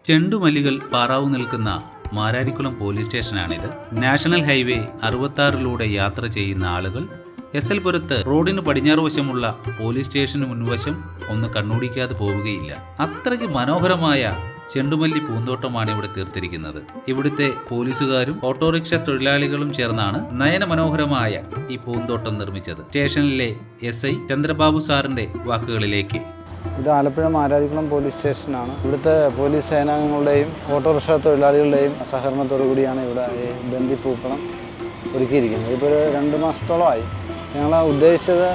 ചെണ്ടുമല്ലികൾ പാറാവു നിൽക്കുന്ന Mararikulam police സ്റ്റേഷനാണിത്. National highway 66 യാത്ര ചെയ്യുന്ന ആളുകൾ SL പുരത്ത് റോഡിന് പടിഞ്ഞാറ് വശമുള്ള പോലീസ് സ്റ്റേഷന് മുൻവശം ഒന്ന് കണ്ണോടിക്കാതെ പോവുകയില്ല. അത്രയ്ക്ക് മനോഹരമായ ചെണ്ടുമല്ലി പൂന്തോട്ടമാണ് ഇവിടെ തീർത്തിരിക്കുന്നത്. ഇവിടുത്തെ പോലീസുകാരും ഓട്ടോറിക്ഷ തൊഴിലാളികളും ചേർന്നാണ് നയനമനോഹരമായ ഈ പൂന്തോട്ടം നിർമ്മിച്ചത്. സ്റ്റേഷനിലെ SI ചന്ദ്രബാബു സാറിന്റെ വാക്കുകളിലേക്ക്. ഇത് ആലപ്പുഴ മാരാരിക്കുളം പോലീസ് സ്റ്റേഷനാണ്. ഇവിടുത്തെ പോലീസ് സേനാംഗങ്ങളുടെയും ഓട്ടോറിക്ഷ തൊഴിലാളികളുടെയും സഹകരണത്തോടു കൂടിയാണ് ഇവിടെ ഈ ബന്ദിപ്പൂക്കളം ഒരുക്കിയിരിക്കുന്നത്. ഇപ്പോൾ ഒരു 2 മാസത്തോളമായി. ഞങ്ങൾ ഉദ്ദേശിച്ചത്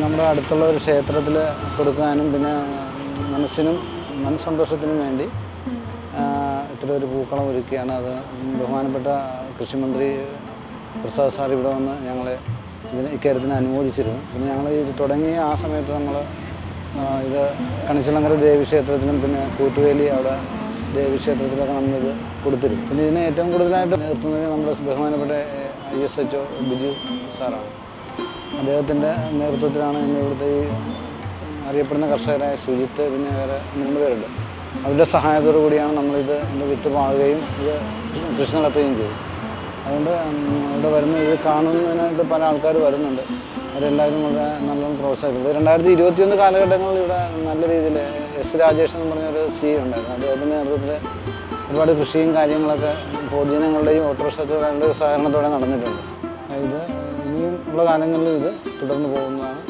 നമ്മുടെ അടുത്തുള്ള ഒരു ക്ഷേത്രത്തിൽ കൊടുക്കാനും പിന്നെ മനസ്സന്തോഷത്തിനും വേണ്ടി ഇത്ര ഒരു പൂക്കളം ഒരുക്കിയാണ്. അത് ബഹുമാനപ്പെട്ട കൃഷിമന്ത്രി പ്രസാദ് സാർ ഇവിടെ വന്ന് ഞങ്ങളെ ഇക്കാര്യത്തിന് അനുമോദിച്ചിരുന്നു. പിന്നെ ഞങ്ങൾ ഇത് തുടങ്ങിയ ആ സമയത്ത് നമ്മൾ ഇത് കണിച്ചളങ്കര ദേവീക്ഷേത്രത്തിലും പിന്നെ കൂട്ടുവേലി അവിടെ ദേവീക്ഷേത്രത്തിലൊക്കെ നമ്മളിത് കൊടുത്തിരുന്നു. പിന്നെ ഇതിനെ ഏറ്റവും കൂടുതലായിട്ട് നിർത്തുന്നത് നമ്മുടെ ബഹുമാനപ്പെട്ട ISHO ബിജു സാറാണ്. അദ്ദേഹത്തിൻ്റെ നേതൃത്വത്തിലാണ് ഇന്ന് ഇവിടുത്തെ ഈ അറിയപ്പെടുന്ന കർഷകരായ സുജിത്ത് പിന്നെ വേറെ 3 പേരുണ്ട്. അവരുടെ സഹായത്തോടു കൂടിയാണ് നമ്മളിത് വിത്ത് പാകുകയും ഇത് കൃഷി നടത്തുകയും ചെയ്യും. അതുകൊണ്ട് ഇവിടെ വരുന്ന ഇത് കാണുന്നതിനായിട്ട് പല ആൾക്കാർ വരുന്നുണ്ട്. അവരെല്ലാവരും വളരെ നല്ലോണം പ്രോത്സാഹിക്കുന്നത്. 2021 കാലഘട്ടങ്ങളിൽ ഇവിടെ നല്ല രീതിയിൽ S രാജേഷ് എന്ന് പറഞ്ഞൊരു C ഉണ്ടായിരുന്നു. അദ്ദേഹത്തിൻ്റെ നേതൃത്വത്തിൽ ഒരുപാട് കൃഷിയും കാര്യങ്ങളൊക്കെ പൊതുജനങ്ങളുടെയും ഓട്ടോറിക്ഷ തൊഴിലാളികളുടെയും സഹകരണത്തോടെ നടന്നിട്ടുണ്ട്. ഇത് ഇനിയും ഉള്ള കാലങ്ങളിൽ ഇത് തുടർന്ന് പോകുന്നതാണ്.